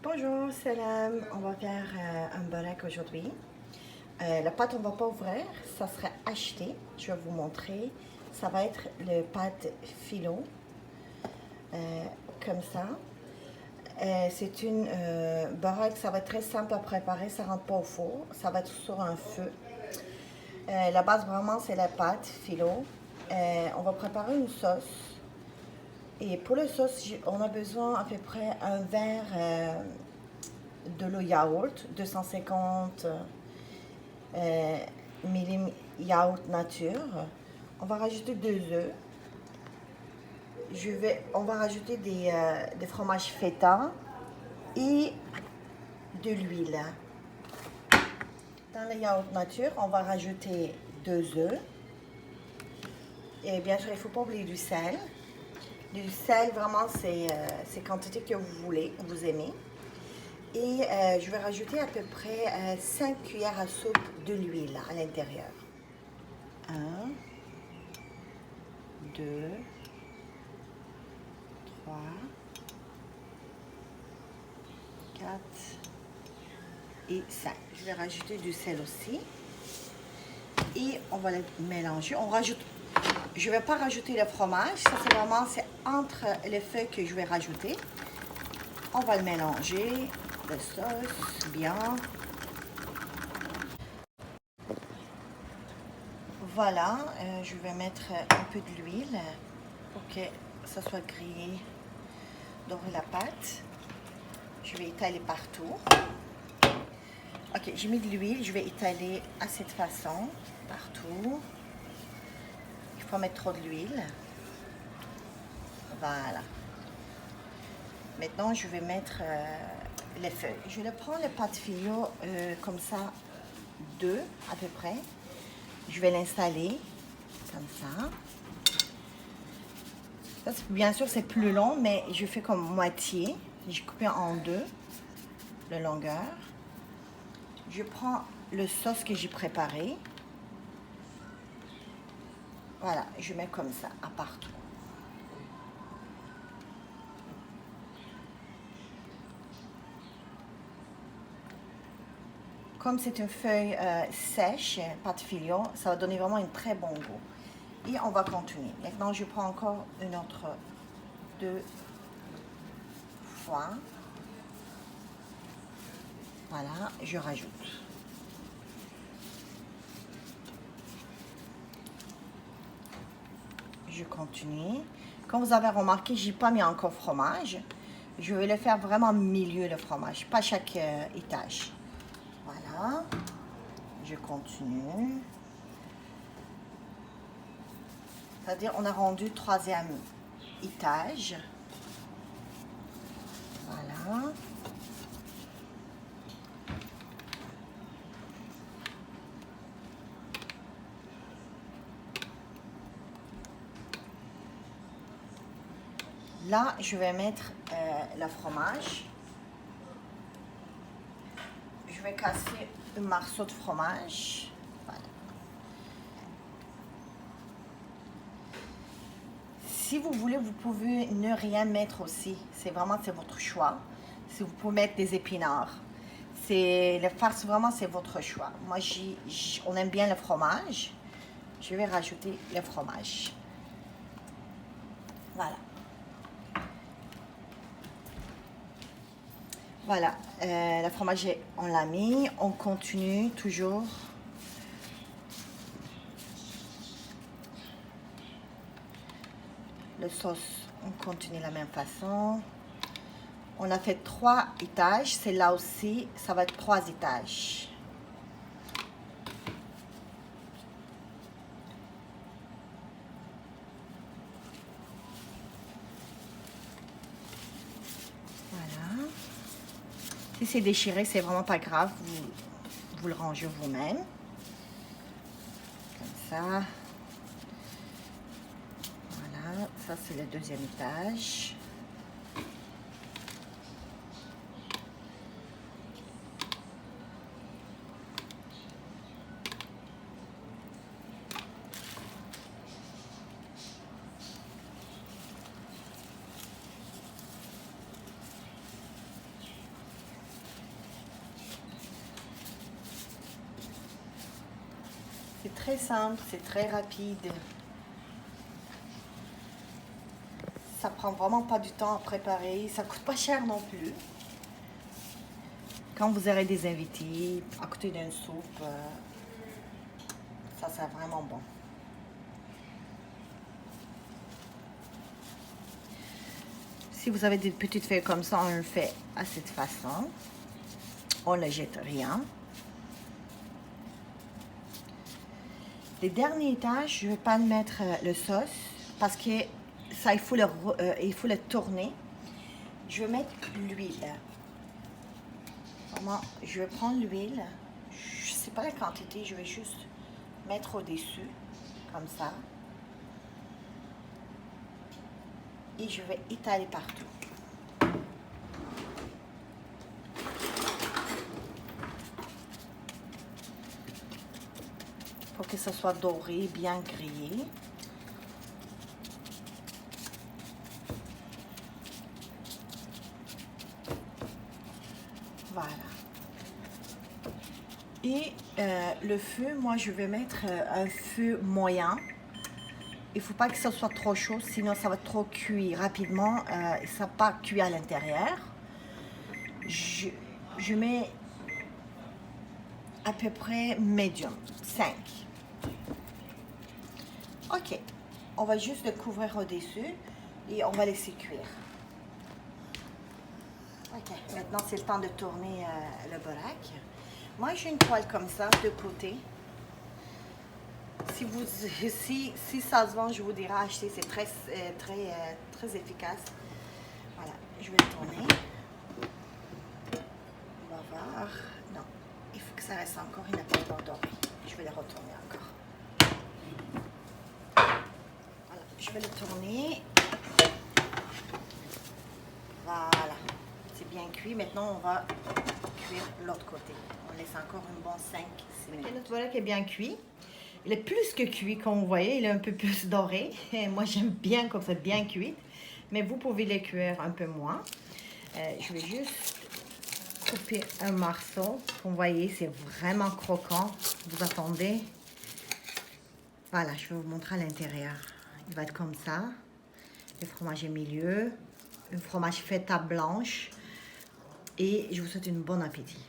Bonjour, salam. On va faire un burek aujourd'hui. La pâte, on ne va pas ouvrir, ça sera acheté. Je vais vous montrer. Ça va être le pâte philo, euh, comme ça. C'est une burek, ça va être très simple à préparer, ça ne rentre pas au four. Ça va être sur un feu. La base, vraiment, c'est la pâte philo. On va préparer une sauce. Et pour la sauce, on a besoin à peu près un verre de l'eau yaourt, 250 millim yaourt nature. On va rajouter 2 œufs. On va rajouter des fromages feta et de l'huile. Dans le yaourt nature, on va rajouter 2 œufs. Et bien sûr, il ne faut pas oublier du sel. Du sel, vraiment, c'est quantité que vous voulez, vous aimez. Et je vais rajouter à peu près 5 cuillères à soupe de l'huile à l'intérieur. 1, 2, 3, 4 et 5. Je vais rajouter du sel aussi. Et on va le mélanger. Je ne vais pas rajouter le fromage. Ça, c'est entre les feuilles que je vais rajouter. On va le mélanger, la sauce, bien. Voilà, je vais mettre un peu de l'huile pour que ça soit grillé dans la pâte. Je vais étaler partout. Ok, j'ai mis de l'huile, je vais étaler à cette façon, partout. Il faut mettre trop de l'huile. Voilà. Maintenant, je vais mettre les feuilles. Je vais prendre le pâte filo comme ça, 2 à peu près. Je vais l'installer comme ça. Bien sûr, c'est plus long, mais je fais comme moitié. J'ai coupé en 2 la longueur. Je prends le sauce que j'ai préparé. Voilà, je mets comme ça, à partout. Comme c'est une feuille sèche, pâte filo, ça va donner vraiment un très bon goût. Et on va continuer. Maintenant, je prends encore une autre 2 fois. Voilà, je rajoute. Je continue. Comme vous avez remarqué, je n'ai pas mis encore fromage. Je vais le faire vraiment au milieu, le fromage, pas chaque étage. Voilà. Je continue. C'est-à-dire, on a rendu 3e étage. Voilà. Là, je vais mettre le fromage. Je vais casser un morceau de fromage. Voilà. Si vous voulez, vous pouvez ne rien mettre aussi. C'est votre choix. Si vous pouvez mettre des épinards. Le farce, vraiment, c'est votre choix. Moi, on aime bien le fromage. Je vais rajouter le fromage. Voilà. Voilà, le fromage, on l'a mis. On continue toujours. Le sauce, on continue de la même façon. On a fait 3 étages. C'est là aussi, ça va être 3 étages. Voilà. Si c'est déchiré, c'est vraiment pas grave. Vous le rangez vous-même. Comme ça. Voilà, ça c'est le 2e étage. très simple, c'est très rapide. Ça prend vraiment pas du temps à préparer, ça coûte pas cher non plus. Quand vous aurez des invités à côté d'une soupe, ça c'est vraiment bon. Si vous avez des petites feuilles comme ça, on le fait à cette façon. On ne jette rien. Les derniers étages, je ne vais pas mettre le sauce parce que ça, il faut le tourner. Je vais mettre l'huile. Vraiment, je vais prendre l'huile. Je ne sais pas la quantité, je vais juste mettre au-dessus, comme ça. Et je vais étaler partout. Pour que ça soit doré, bien grillé. Voilà. Et le feu, moi je vais mettre un feu moyen. Il ne faut pas que ça soit trop chaud, sinon ça va trop cuire rapidement. Ça va pas cuire à l'intérieur. Je mets à peu près medium, 5. Ok, on va juste le couvrir au-dessus et on va laisser cuire. Ok, maintenant c'est le temps de tourner le borac. Moi j'ai une poêle comme ça, de côté. Si ça se vend, je vous dirai acheter, c'est très efficace. Voilà, je vais le tourner. On va voir. Non, il faut que ça reste encore, il n'a pas encore dormi. Je vais le retourner encore. Voilà, je vais le tourner. Voilà, c'est bien cuit. Maintenant, on va cuire l'autre côté. On laisse encore un bon 5-6 minutes. Okay, notre borac est bien cuit. Il est plus que cuit, comme vous voyez, il est un peu plus doré. Et moi, j'aime bien comme ça, bien cuit. Mais vous pouvez le cuire un peu moins. Je vais juste couper un morceau. Comme vous voyez, c'est vraiment croquant. Vous attendez. Voilà, je vais vous montrer à l'intérieur. Il va être comme ça. Le fromage au milieu. Un fromage feta blanche. Et je vous souhaite une bonne appétit.